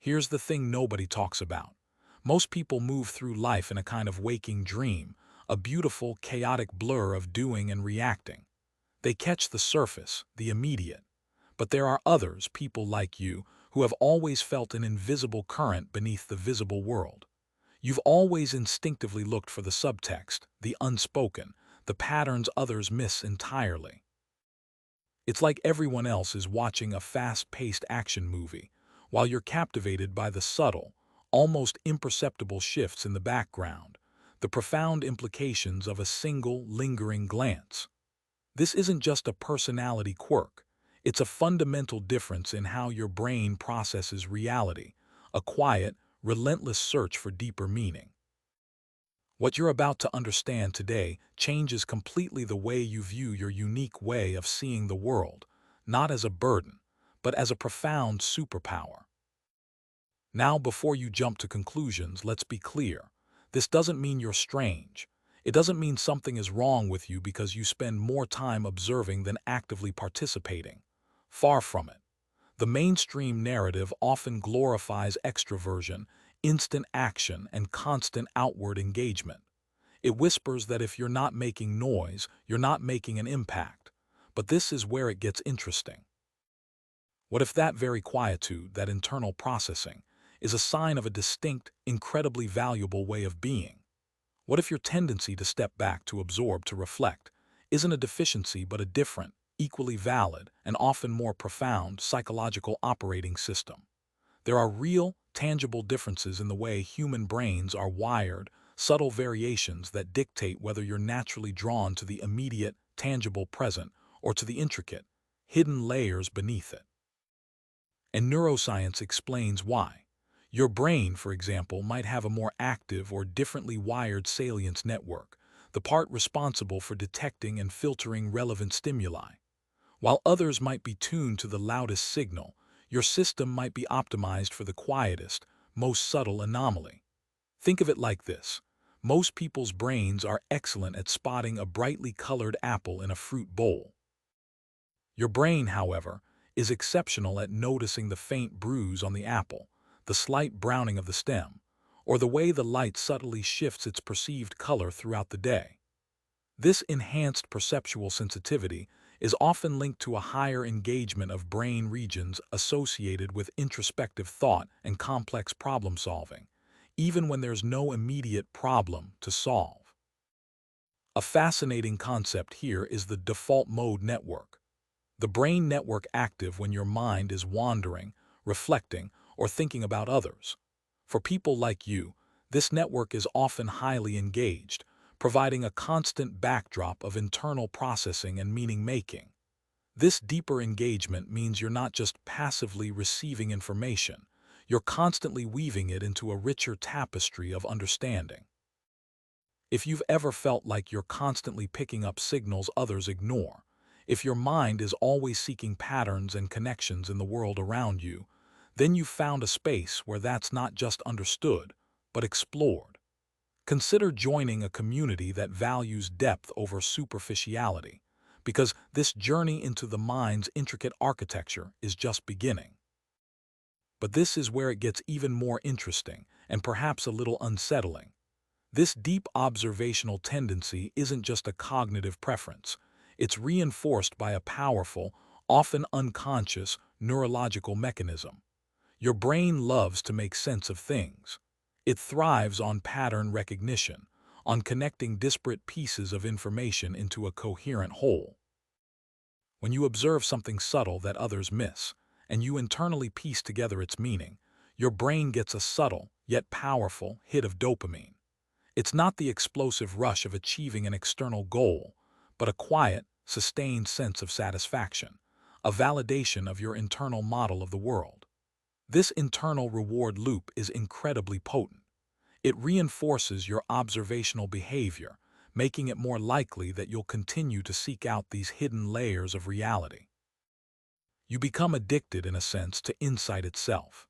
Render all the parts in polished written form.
Here's the thing nobody talks about. Most people move through life in a kind of waking dream, a beautiful, chaotic blur of doing and reacting. They catch the surface, the immediate. But there are others, people like you, who have always felt an invisible current beneath the visible world. You've always instinctively looked for the subtext, the unspoken, the patterns others miss entirely. It's like everyone else is watching a fast-paced action movie, while you're captivated by the subtle, almost imperceptible shifts in the background, the profound implications of a single, lingering glance. This isn't just a personality quirk. It's a fundamental difference in how your brain processes reality, a quiet, relentless search for deeper meaning. What you're about to understand today changes completely the way you view your unique way of seeing the world, not as a burden, but as a profound superpower. Now, before you jump to conclusions, let's be clear. This doesn't mean you're strange. It doesn't mean something is wrong with you because you spend more time observing than actively participating. Far from it. The mainstream narrative often glorifies extroversion, instant action, and constant outward engagement. It whispers that if you're not making noise, you're not making an impact. But this is where it gets interesting. What if that very quietude, that internal processing, is a sign of a distinct, incredibly valuable way of being? What if your tendency to step back, to absorb, to reflect, isn't a deficiency but a different, equally valid, and often more profound psychological operating system? There are real, tangible differences in the way human brains are wired, subtle variations that dictate whether you're naturally drawn to the immediate, tangible present or to the intricate, hidden layers beneath it. And neuroscience explains why. Your brain, for example, might have a more active or differently wired salience network, the part responsible for detecting and filtering relevant stimuli. While others might be tuned to the loudest signal, your system might be optimized for the quietest, most subtle anomaly. Think of it like this. Most people's brains are excellent at spotting a brightly colored apple in a fruit bowl. Your brain, however, is exceptional at noticing the faint bruise on the apple, the slight browning of the stem, or the way the light subtly shifts its perceived color throughout the day. This enhanced perceptual sensitivity is often linked to a higher engagement of brain regions associated with introspective thought and complex problem solving, even when there's no immediate problem to solve. A fascinating concept here is the default mode network. The brain network active when your mind is wandering, reflecting, or thinking about others. For people like you, this network is often highly engaged, providing a constant backdrop of internal processing and meaning-making. This deeper engagement means you're not just passively receiving information, you're constantly weaving it into a richer tapestry of understanding. If you've ever felt like you're constantly picking up signals others ignore, if your mind is always seeking patterns and connections in the world around you, then you've found a space where that's not just understood, but explored. Consider joining a community that values depth over superficiality, because this journey into the mind's intricate architecture is just beginning. But this is where it gets even more interesting and perhaps a little unsettling. This deep observational tendency isn't just a cognitive preference. It's reinforced by a powerful, often unconscious, neurological mechanism. Your brain loves to make sense of things. It thrives on pattern recognition, on connecting disparate pieces of information into a coherent whole. When you observe something subtle that others miss, and you internally piece together its meaning, your brain gets a subtle, yet powerful, hit of dopamine. It's not the explosive rush of achieving an external goal, but a quiet, sustained sense of satisfaction, a validation of your internal model of the world. This internal reward loop is incredibly potent. It reinforces your observational behavior, making it more likely that you'll continue to seek out these hidden layers of reality. You become addicted, in a sense, to insight itself.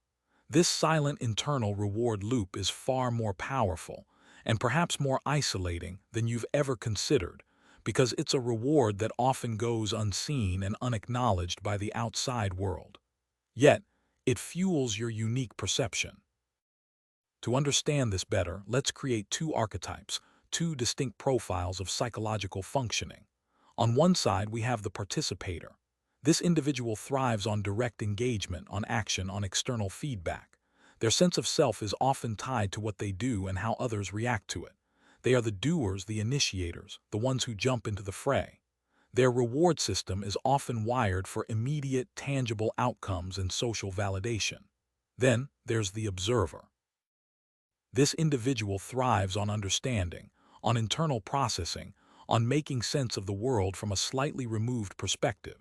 This silent internal reward loop is far more powerful and perhaps more isolating than you've ever considered, because it's a reward that often goes unseen and unacknowledged by the outside world. Yet, It fuels your unique perception. To understand this better, let's create two archetypes, two distinct profiles of psychological functioning. On one side, we have the participator. This individual thrives on direct engagement, on action, on external feedback. Their sense of self is often tied to what they do and how others react to it. They are the doers, the initiators, the ones who jump into the fray. Their reward system is often wired for immediate, tangible outcomes and social validation. Then there's the observer. This individual thrives on understanding, on internal processing, on making sense of the world from a slightly removed perspective.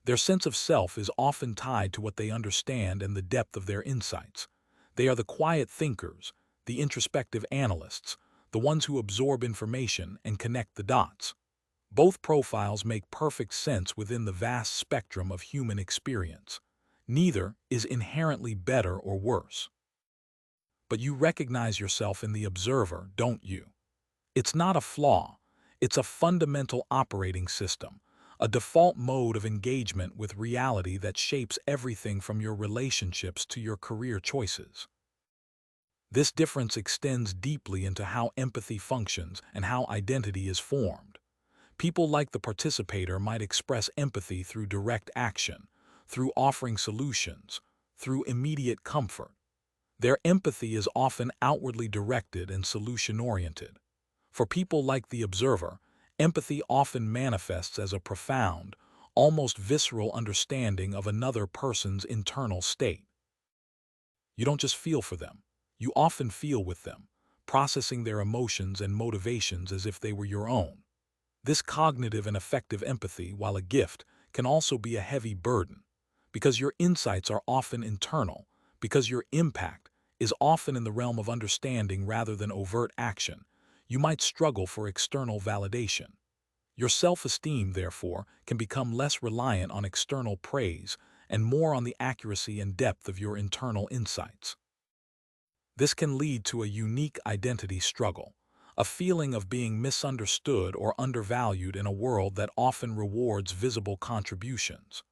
Their sense of self is often tied to what they understand and the depth of their insights. They are the quiet thinkers, the introspective analysts, the ones who absorb information and connect the dots. Both profiles make perfect sense within the vast spectrum of human experience. Neither is inherently better or worse. But you recognize yourself in the observer, don't you? It's not a flaw. It's a fundamental operating system, a default mode of engagement with reality that shapes everything from your relationships to your career choices. This difference extends deeply into how empathy functions and how identity is formed. People like the participator might express empathy through direct action, through offering solutions, through immediate comfort. Their empathy is often outwardly directed and solution-oriented. For people like the observer, empathy often manifests as a profound, almost visceral understanding of another person's internal state. You don't just feel for them, you often feel with them, processing their emotions and motivations as if they were your own. This cognitive and affective empathy, while a gift, can also be a heavy burden, because your insights are often internal, because your impact is often in the realm of understanding rather than overt action. You might struggle for external validation. Your self-esteem, therefore, can become less reliant on external praise and more on the accuracy and depth of your internal insights. This can lead to a unique identity struggle, a feeling of being misunderstood or undervalued in a world that often rewards visible contributions.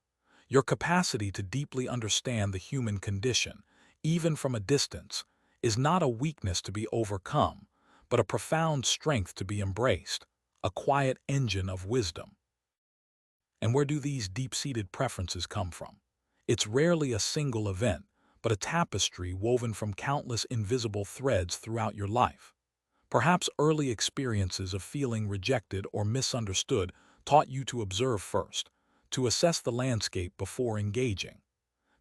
Your capacity to deeply understand the human condition, even from a distance, is not a weakness to be overcome, but a profound strength to be embraced, a quiet engine of wisdom. And where do these deep-seated preferences come from? It's rarely a single event, but a tapestry woven from countless invisible threads throughout your life. Perhaps early experiences of feeling rejected or misunderstood taught you to observe first, to assess the landscape before engaging.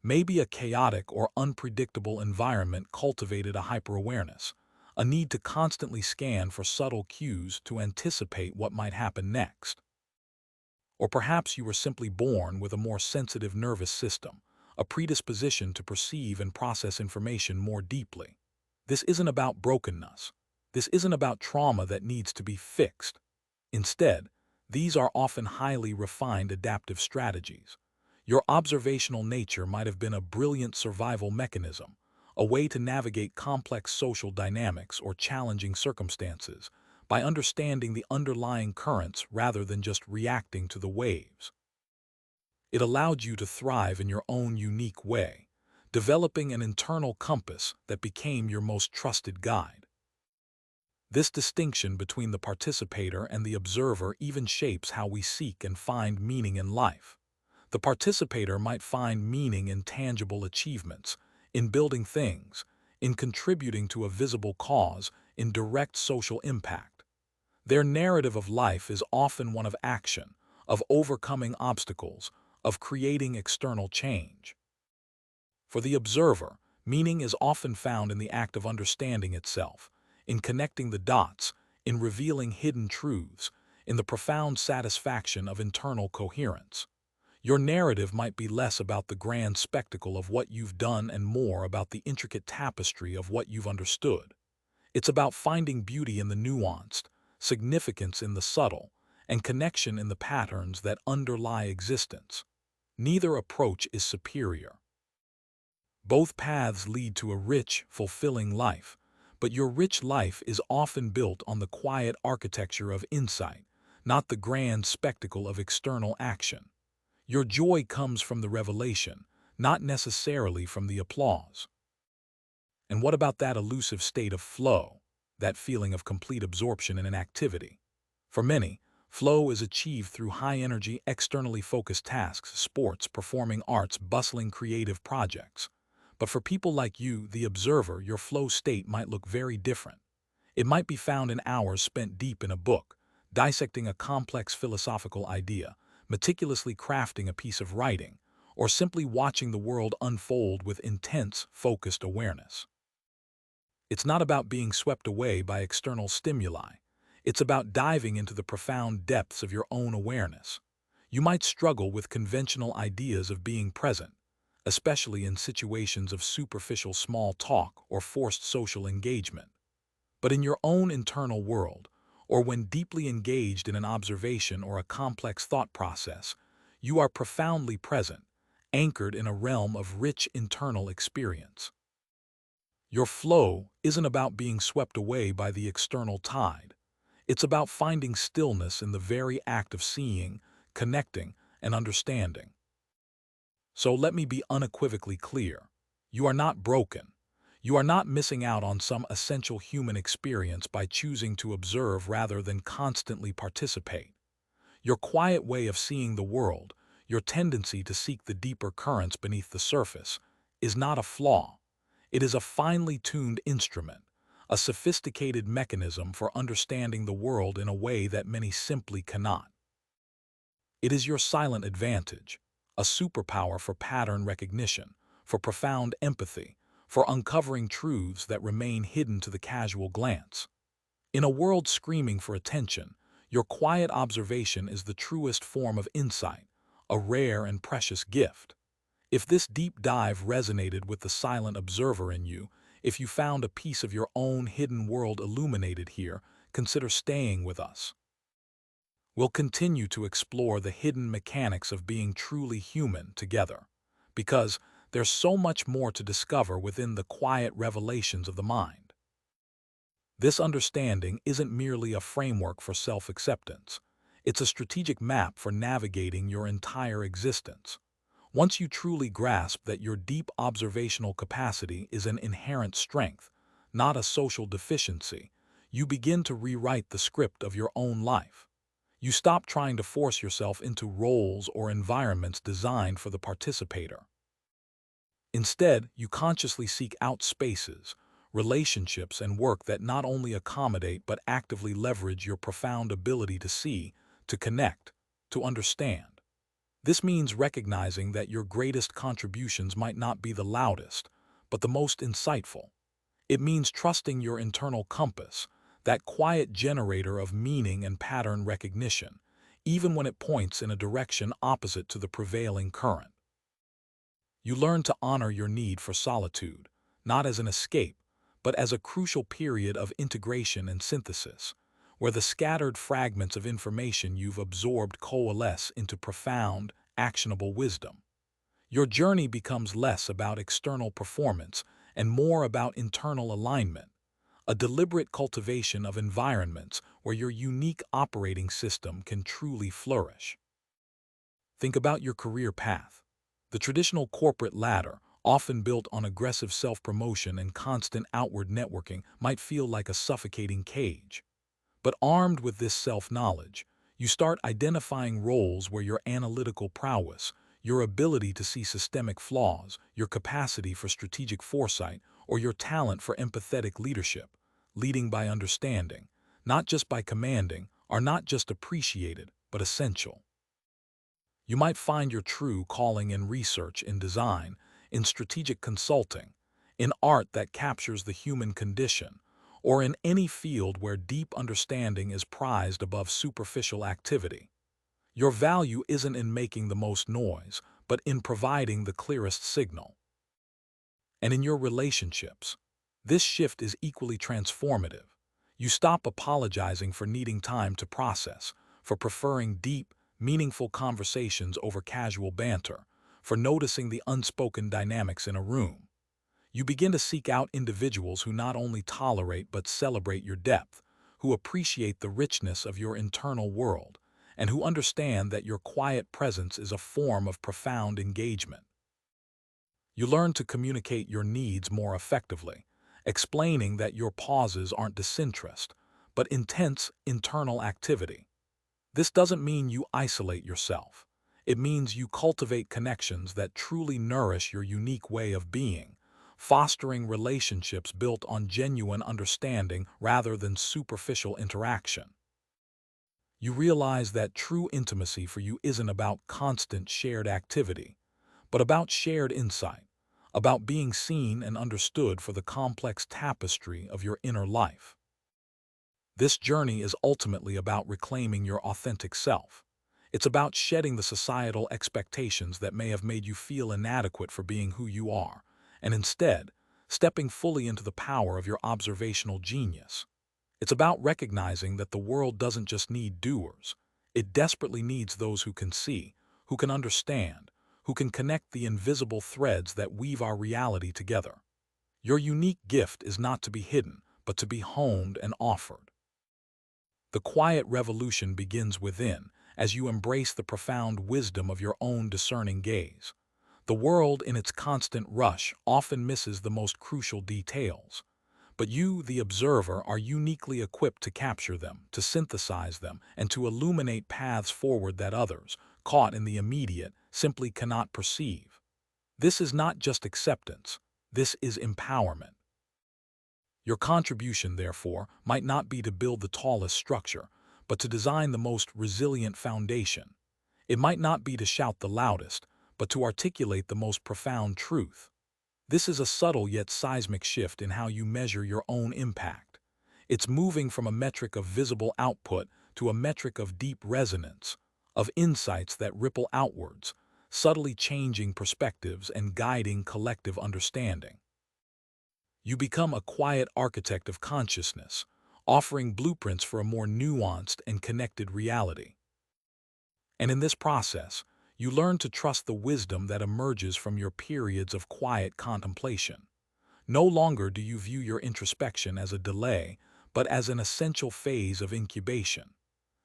Maybe a chaotic or unpredictable environment cultivated a hyper-awareness, a need to constantly scan for subtle cues to anticipate what might happen next. Or perhaps you were simply born with a more sensitive nervous system, a predisposition to perceive and process information more deeply. This isn't about brokenness. This isn't about trauma that needs to be fixed. Instead, these are often highly refined adaptive strategies. Your observational nature might have been a brilliant survival mechanism, a way to navigate complex social dynamics or challenging circumstances by understanding the underlying currents rather than just reacting to the waves. It allowed you to thrive in your own unique way, developing an internal compass that became your most trusted guide. This distinction between the participator and the observer even shapes how we seek and find meaning in life. The participator might find meaning in tangible achievements, in building things, in contributing to a visible cause, in direct social impact. Their narrative of life is often one of action, of overcoming obstacles, of creating external change. For the observer, meaning is often found in the act of understanding itself, in connecting the dots, in revealing hidden truths, in the profound satisfaction of internal coherence. Your narrative might be less about the grand spectacle of what you've done and more about the intricate tapestry of what you've understood. It's about finding beauty in the nuanced, significance in the subtle, and connection in the patterns that underlie existence. Neither approach is superior. Both paths lead to a rich, fulfilling life, but your rich life is often built on the quiet architecture of insight, not the grand spectacle of external action. Your joy comes from the revelation, not necessarily from the applause. And what about that elusive state of flow, that feeling of complete absorption in an activity? For many, flow is achieved through high-energy, externally focused tasks, sports, performing arts, bustling creative projects. But for people like you, the observer, your flow state might look very different. It might be found in hours spent deep in a book, dissecting a complex philosophical idea, meticulously crafting a piece of writing, or simply watching the world unfold with intense, focused awareness. It's not about being swept away by external stimuli. It's about diving into the profound depths of your own awareness. You might struggle with conventional ideas of being present, especially in situations of superficial small talk or forced social engagement. But in your own internal world, or when deeply engaged in an observation or a complex thought process, you are profoundly present, anchored in a realm of rich internal experience. Your flow isn't about being swept away by the external tide. It's about finding stillness in the very act of seeing, connecting, and understanding. So let me be unequivocally clear. You are not broken. You are not missing out on some essential human experience by choosing to observe rather than constantly participate. Your quiet way of seeing the world, your tendency to seek the deeper currents beneath the surface, is not a flaw. It is a finely tuned instrument, a sophisticated mechanism for understanding the world in a way that many simply cannot. It is your silent advantage, a superpower for pattern recognition, for profound empathy, for uncovering truths that remain hidden to the casual glance. In a world screaming for attention, your quiet observation is the truest form of insight, a rare and precious gift. If this deep dive resonated with the silent observer in you, if you found a piece of your own hidden world illuminated here, consider staying with us. We'll continue to explore the hidden mechanics of being truly human together, because there's so much more to discover within the quiet revelations of the mind. This understanding isn't merely a framework for self-acceptance. It's a strategic map for navigating your entire existence. Once you truly grasp that your deep observational capacity is an inherent strength, not a social deficiency, you begin to rewrite the script of your own life. You stop trying to force yourself into roles or environments designed for the participator. Instead, you consciously seek out spaces, relationships, and work that not only accommodate but actively leverage your profound ability to see, to connect, to understand. This means recognizing that your greatest contributions might not be the loudest, but the most insightful. It means trusting your internal compass, that quiet generator of meaning and pattern recognition, even when it points in a direction opposite to the prevailing current. You learn to honor your need for solitude, not as an escape, but as a crucial period of integration and synthesis, where the scattered fragments of information you've absorbed coalesce into profound, actionable wisdom. Your journey becomes less about external performance and more about internal alignment, a deliberate cultivation of environments where your unique operating system can truly flourish. Think about your career path. The traditional corporate ladder, often built on aggressive self-promotion and constant outward networking, might feel like a suffocating cage. But armed with this self-knowledge, you start identifying roles where your analytical prowess, your ability to see systemic flaws, your capacity for strategic foresight, or your talent for empathetic leadership, leading by understanding, not just by commanding, are not just appreciated, but essential. You might find your true calling in research, in design, in strategic consulting, in art that captures the human condition, or in any field where deep understanding is prized above superficial activity. Your value isn't in making the most noise, but in providing the clearest signal. And in your relationships, this shift is equally transformative. You stop apologizing for needing time to process, for preferring deep, meaningful conversations over casual banter, for noticing the unspoken dynamics in a room. You begin to seek out individuals who not only tolerate but celebrate your depth, who appreciate the richness of your internal world, and who understand that your quiet presence is a form of profound engagement. You learn to communicate your needs more effectively, explaining that your pauses aren't disinterest, but intense internal activity. This doesn't mean you isolate yourself. It means you cultivate connections that truly nourish your unique way of being, fostering relationships built on genuine understanding rather than superficial interaction. You realize that true intimacy for you isn't about constant shared activity, but about shared insight, about being seen and understood for the complex tapestry of your inner life. This journey is ultimately about reclaiming your authentic self. It's about shedding the societal expectations that may have made you feel inadequate for being who you are, and instead, stepping fully into the power of your observational genius. It's about recognizing that the world doesn't just need doers. It desperately needs those who can see, who can understand, who can connect the invisible threads that weave our reality together. Your unique gift is not to be hidden, but to be honed and offered. The quiet revolution begins within, as you embrace the profound wisdom of your own discerning gaze. The world, in its constant rush, often misses the most crucial details. But you, the observer, are uniquely equipped to capture them, to synthesize them, and to illuminate paths forward that others, caught in the immediate, simply cannot perceive. This is not just acceptance. This is empowerment. Your contribution, therefore, might not be to build the tallest structure, but to design the most resilient foundation. It might not be to shout the loudest, but to articulate the most profound truth. This is a subtle yet seismic shift in how you measure your own impact. It's moving from a metric of visible output to a metric of deep resonance, of insights that ripple outwards, subtly changing perspectives and guiding collective understanding. You become a quiet architect of consciousness, offering blueprints for a more nuanced and connected reality. And in this process, you learn to trust the wisdom that emerges from your periods of quiet contemplation. No longer do you view your introspection as a delay, but as an essential phase of incubation.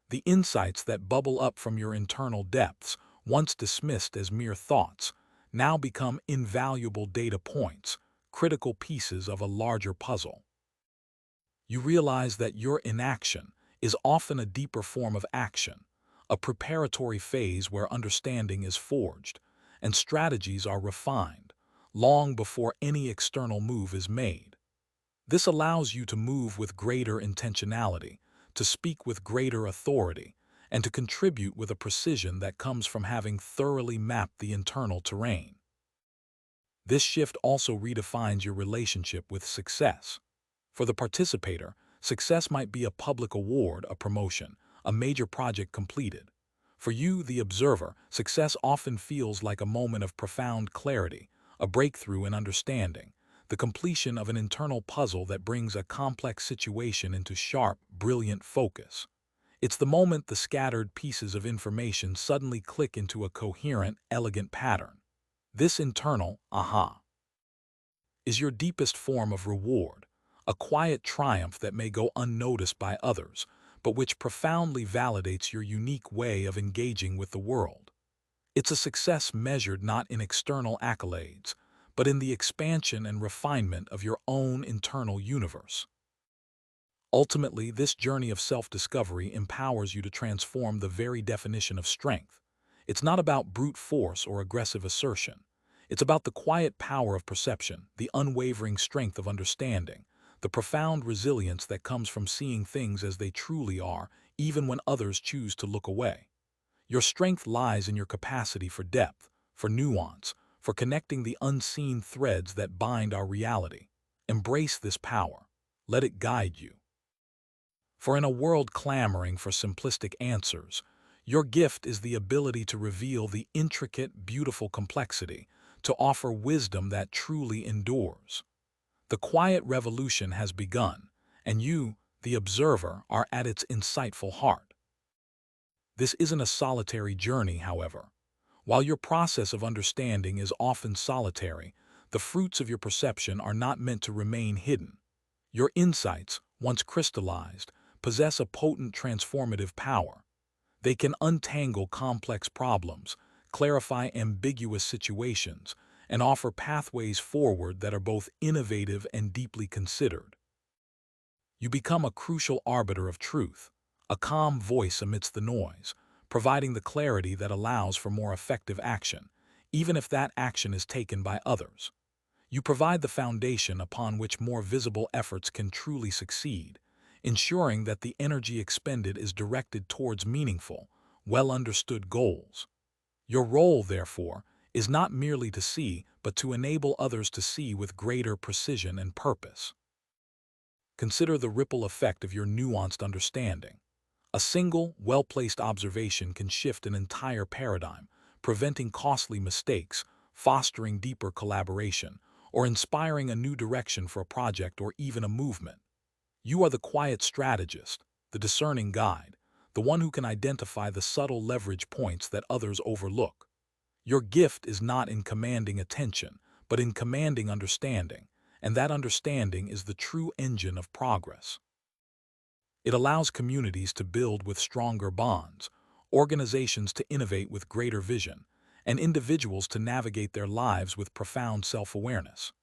The insights that bubble up from your internal depths, once dismissed as mere thoughts, now become invaluable data points, critical pieces of a larger puzzle. You realize that your inaction is often a deeper form of action, a preparatory phase where understanding is forged and strategies are refined, long before any external move is made. This allows you to move with greater intentionality, to speak with greater authority, and to contribute with a precision that comes from having thoroughly mapped the internal terrain. This shift also redefines your relationship with success. For the participator, success might be a public award, a promotion, a major project completed. For you, the observer, success often feels like a moment of profound clarity, a breakthrough in understanding, the completion of an internal puzzle that brings a complex situation into sharp, brilliant focus. It's the moment the scattered pieces of information suddenly click into a coherent, elegant pattern. This internal aha is your deepest form of reward, a quiet triumph that may go unnoticed by others, but which profoundly validates your unique way of engaging with the world. It's a success measured not in external accolades, but in the expansion and refinement of your own internal universe. Ultimately, this journey of self-discovery empowers you to transform the very definition of strength. It's not about brute force or aggressive assertion. It's about the quiet power of perception, the unwavering strength of understanding, the profound resilience that comes from seeing things as they truly are, even when others choose to look away. Your strength lies in your capacity for depth, for nuance, for connecting the unseen threads that bind our reality. Embrace this power. Let it guide you. For in a world clamoring for simplistic answers, your gift is the ability to reveal the intricate, beautiful complexity, to offer wisdom that truly endures. The quiet revolution has begun, and you, the observer, are at its insightful heart. This isn't a solitary journey, however. While your process of understanding is often solitary, the fruits of your perception are not meant to remain hidden. Your insights, once crystallized, possess a potent transformative power. They can untangle complex problems, clarify ambiguous situations, and offer pathways forward that are both innovative and deeply considered. You become a crucial arbiter of truth, a calm voice amidst the noise, providing the clarity that allows for more effective action, even if that action is taken by others. You provide the foundation upon which more visible efforts can truly succeed, ensuring that the energy expended is directed towards meaningful, well-understood goals. Your role, therefore, is not merely to see, but to enable others to see with greater precision and purpose. Consider the ripple effect of your nuanced understanding. A single, well-placed observation can shift an entire paradigm, preventing costly mistakes, fostering deeper collaboration, or inspiring a new direction for a project or even a movement. You are the quiet strategist, the discerning guide, the one who can identify the subtle leverage points that others overlook. Your gift is not in commanding attention, but in commanding understanding, and that understanding is the true engine of progress. It allows communities to build with stronger bonds, organizations to innovate with greater vision, and individuals to navigate their lives with profound self-awareness.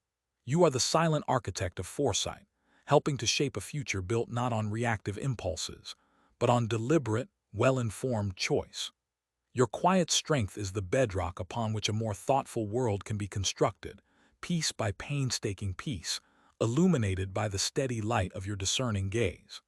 You are the silent architect of foresight, helping to shape a future built not on reactive impulses, but on deliberate, well-informed choice. Your quiet strength is the bedrock upon which a more thoughtful world can be constructed, piece by painstaking piece, illuminated by the steady light of your discerning gaze.